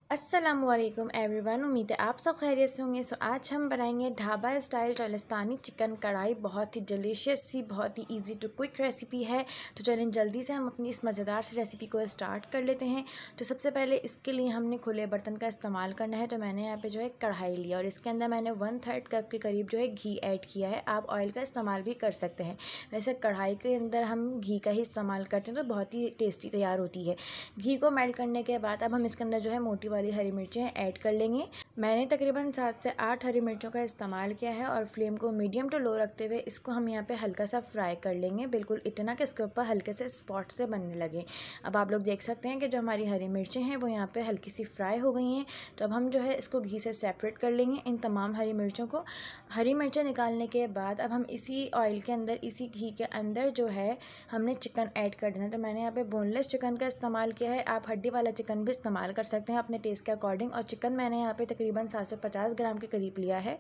अस्सलामुअलैकुम एवरीवन, उम्मीद है आप सब खैरियत से होंगे। आज हम बनाएंगे ढाबा स्टाइल चालिस्तानी चिकन कढ़ाई। बहुत ही डिलीशियस सी, बहुत ही इजी टू क्विक रेसिपी है। तो चलें जल्दी से हम अपनी इस मज़ेदार सी रेसिपी को स्टार्ट कर लेते हैं। तो सबसे पहले इसके लिए हमने खुले बर्तन का इस्तेमाल करना है। तो मैंने यहाँ पे जो है कढ़ाई लिया और इसके अंदर मैंने 1/3 कप के करीब जो है घी ऐड किया है। आप ऑयल का इस्तेमाल भी कर सकते हैं। वैसे कढ़ाई के अंदर हम घी का ही इस्तेमाल करते हैं तो बहुत ही टेस्टी तैयार होती है। घी को मेल्ट करने के बाद अब हम इसके अंदर जो है मोटी वाली हरी मिर्चें ऐड कर लेंगे। मैंने तकरीबन 7 से 8 हरी मिर्चों का इस्तेमाल किया है और फ्लेम को मीडियम टू लो रखते हुए इसको हम यहाँ पे हल्का सा फ्राई कर लेंगे, बिल्कुल इतना कि इसके ऊपर हल्के से स्पॉट से बनने लगे। अब आप लोग देख सकते हैं कि जो हमारी हरी मिर्चें हैं वो यहाँ पे हल्की सी फ्राई हो गई हैं। तो अब हम जो है इसको घी से सेपरेट कर लेंगे इन तमाम हरी मिर्चों को। हरी मिर्चें निकालने के बाद अब हम इसी ऑयल के अंदर, इसी घी के अंदर जो है हमने चिकन ऐड कर देना है। तो मैंने यहाँ पे बोनलेस चिकन का इस्तेमाल किया है। आप हड्डी वाला चिकन भी इस्तेमाल कर सकते हैं अपने टेस्ट के अकॉर्डिंग। और चिकन मैंने यहाँ पे तकरीबन 750 ग्राम के करीब लिया है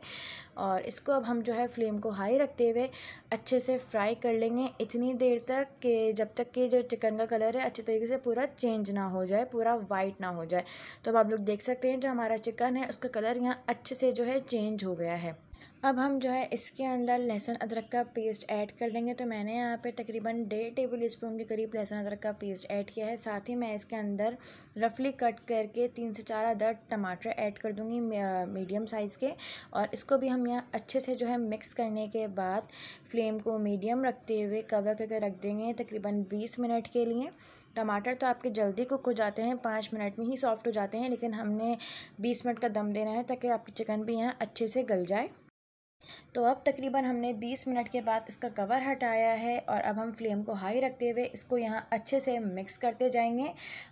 और इसको अब हम जो है फ्लेम को हाई रखते हुए अच्छे से फ्राई कर लेंगे इतनी देर तक कि जब तक कि जो चिकन का कलर है अच्छे तरीके से पूरा चेंज ना हो जाए, पूरा वाइट ना हो जाए। तो अब आप लोग देख सकते हैं जो हमारा चिकन है उसका कलर यहाँ अच्छे से जो है चेंज हो गया है। अब हम जो है इसके अंदर लहसुन अदरक का पेस्ट ऐड कर लेंगे। तो मैंने यहाँ पे तकरीबन 1.5 टेबल स्पून के करीब लहसुन अदरक का पेस्ट ऐड किया है। साथ ही मैं इसके अंदर रफली कट करके 3 से 4 अदद टमाटर ऐड कर दूँगी मीडियम साइज़ के। और इसको भी हम यहाँ अच्छे से जो है मिक्स करने के बाद फ्लेम को मीडियम रखते हुए कवर करके रख देंगे तकरीबन 20 मिनट के लिए। टमाटर तो आपके जल्दी कुक हो जाते हैं, 5 मिनट में ही सॉफ्ट हो जाते हैं, लेकिन हमने 20 मिनट का दम देना है ताकि आपकी चिकन भी यहाँ अच्छे से गल जाए। तो अब तकरीबन हमने 20 मिनट के बाद इसका कवर हटाया है और अब हम फ्लेम को हाई रखते हुए इसको यहाँ अच्छे से मिक्स करते जाएंगे।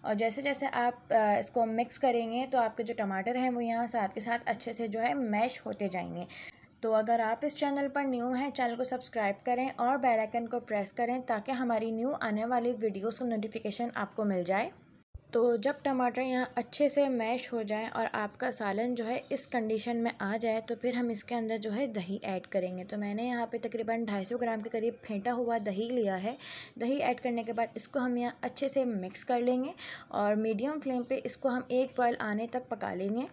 और जैसे जैसे आप इसको मिक्स करेंगे तो आपके जो टमाटर हैं वो यहाँ साथ के साथ अच्छे से जो है मैश होते जाएंगे। तो अगर आप इस चैनल पर न्यू हैं, चैनल को सब्सक्राइब करें और बेल आइकन को प्रेस करें ताकि हमारी न्यू आने वाली वीडियोस का नोटिफिकेशन आपको मिल जाए। तो जब टमाटर यहाँ अच्छे से मैश हो जाए और आपका सालन जो है इस कंडीशन में आ जाए तो फिर हम इसके अंदर जो है दही ऐड करेंगे। तो मैंने यहाँ पे तकरीबन 250 ग्राम के करीब फेंटा हुआ दही लिया है। दही ऐड करने के बाद इसको हम यहाँ अच्छे से मिक्स कर लेंगे और मीडियम फ्लेम पे इसको हम एक बॉयल आने तक पका लेंगे।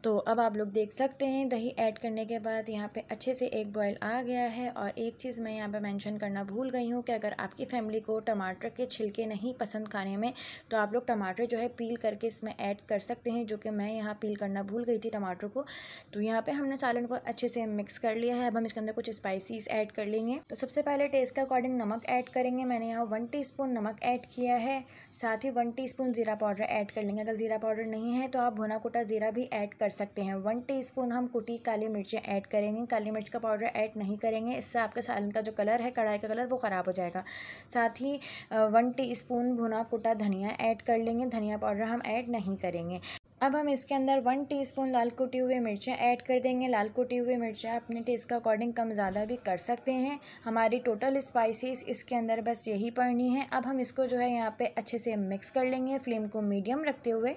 तो अब आप लोग देख सकते हैं दही ऐड करने के बाद यहाँ पे अच्छे से एक बॉयल आ गया है। और एक चीज़ मैं यहाँ पे मेंशन करना भूल गई हूँ कि अगर आपकी फैमिली को टमाटर के छिलके नहीं पसंद खाने में तो आप लोग टमाटर जो है पील करके इसमें ऐड कर सकते हैं, जो कि मैं यहाँ पील करना भूल गई थी टमाटर को। तो यहाँ पर हमने सालन को अच्छे से मिक्स कर लिया है। अब हम इसके अंदर कुछ स्पाइसीज ऐड कर लेंगे। तो सबसे पहले टेस्ट के अकॉर्डिंग नमक ऐड करेंगे। मैंने यहाँ 1 टीस्पून नमक ऐड किया है। साथ ही 1 टीस्पून ज़ीरा पाउडर ऐड कर लेंगे। अगर ज़ीरा पाउडर नहीं है तो आप भुना कुटा ज़ीरा भी ऐड कर सकते हैं। 1 टीस्पून हम कुटी काली मिर्चें ऐड करेंगे। काली मिर्च का पाउडर ऐड नहीं करेंगे, इससे आपका सालन का जो कलर है, कढ़ाई का कलर, वो ख़राब हो जाएगा। साथ ही 1 टीस्पून भुना कुटा धनिया ऐड कर लेंगे। धनिया पाउडर हम ऐड नहीं करेंगे। अब हम इसके अंदर 1 टीस्पून लाल कुटी हुए मिर्चें ऐड कर देंगे। लाल कुटी हुई मिर्चें अपने टेस्ट के अकॉर्डिंग कम ज़्यादा भी कर सकते हैं। हमारी टोटल स्पाइसेस इसके अंदर बस यही पड़नी है। अब हम इसको जो है यहाँ पे अच्छे से मिक्स कर लेंगे फ्लेम को मीडियम रखते हुए।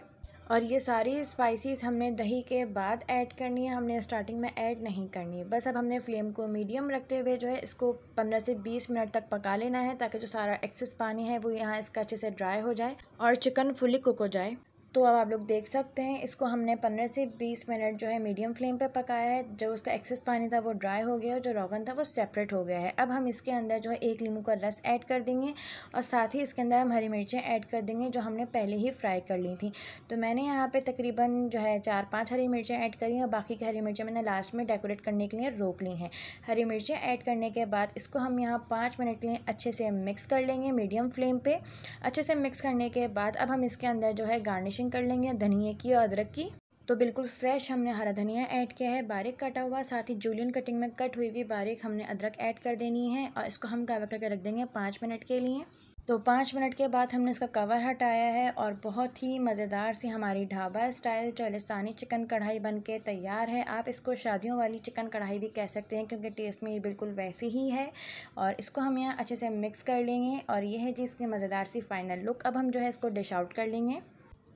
और ये सारी स्पाइसेस हमने दही के बाद ऐड करनी है, हमने स्टार्टिंग में ऐड नहीं करनी है। बस अब हमने फ्लेम को मीडियम रखते हुए जो है इसको 15 से 20 मिनट तक पका लेना है ताकि जो सारा एक्सेस पानी है वो यहाँ इसका अच्छे से ड्राई हो जाए और चिकन फुली कुक हो जाए। तो अब आप लोग देख सकते हैं इसको हमने 15 से 20 मिनट जो है मीडियम फ्लेम पे पकाया है। जो उसका एक्सेस पानी था वो ड्राई हो गया और जो रोगन था वो सेपरेट हो गया है। अब हम इसके अंदर जो है 1 नींबू का रस ऐड कर देंगे और साथ ही इसके अंदर हम हरी मिर्चें ऐड कर देंगे जो हमने पहले ही फ्राई कर ली थी। तो मैंने यहाँ पे तकरीबन जो है 4-5 हरी मिर्चें ऐड करी और बाकी की हरी मिर्चें मैंने लास्ट में डेकोरेट करने के लिए रोक ली हैं। हरी मिर्चें ऐड करने के बाद इसको हम यहाँ 5 मिनट के लिए अच्छे से मिक्स कर लेंगे मीडियम फ्लेम पर। अच्छे से मिक्स करने के बाद अब हम इसके अंदर जो है गार्निशिंग कर लेंगे धनिया की और अदरक की। तो बिल्कुल फ्रेश हमने हरा धनिया ऐड किया है, बारीक कटा हुआ। साथ ही जूलियन कटिंग में कट हुई बारीक हमने अदरक ऐड कर देनी है और इसको हम कवर करके रख देंगे 5 मिनट के लिए। तो 5 मिनट के बाद हमने इसका कवर हटाया है और बहुत ही मज़ेदार सी हमारी ढाबा स्टाइल चालिस्तानी चिकन कढ़ाई बन के तैयार है। आप इसको शादियों वाली चिकन कढ़ाई भी कह सकते हैं क्योंकि टेस्ट में ये बिल्कुल वैसी ही है। और इसको हम यहाँ अच्छे से मिक्स कर लेंगे और ये है जी इसकी मज़ेदार सी फाइनल लुक। अब हम जो है इसको डिश आउट कर लेंगे।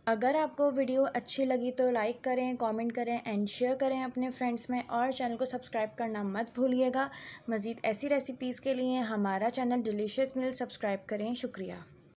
अगर आपको वीडियो अच्छी लगी तो लाइक करें, कमेंट करें एंड शेयर करें अपने फ्रेंड्स में और चैनल को सब्सक्राइब करना मत भूलिएगा। मज़ीद ऐसी रेसिपीज़ के लिए हमारा चैनल डिलीशियस मील सब्सक्राइब करें। शुक्रिया।